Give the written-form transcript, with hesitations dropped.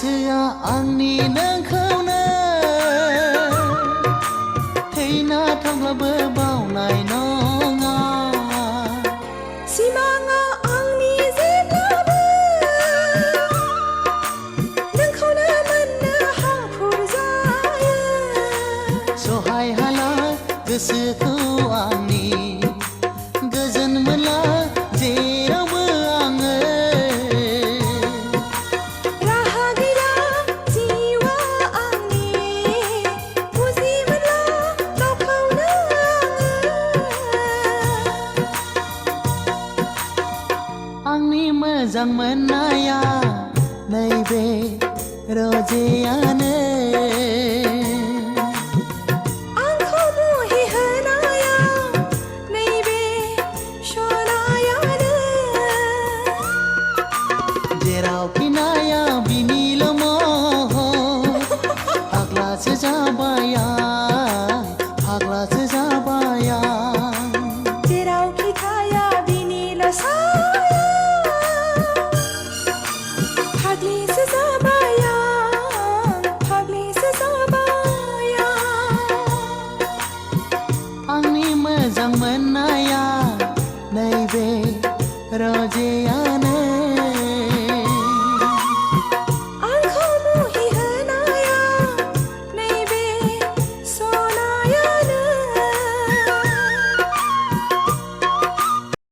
गोसोआ आंनि नोंखौनो थैना थांब्लाबो बावनाय नङा सिमाङा आंनि जेब्लाबो नोंखौनो मोननो हांखुर जायो सहाय हाला गोसोखौ आंनि गोजोन मोनला जेरावबो आङो राहा गैला जिउआ आंनि बुजि मोनला गावखौनो आंनि मोजां मोननाया नैबे रजेयानो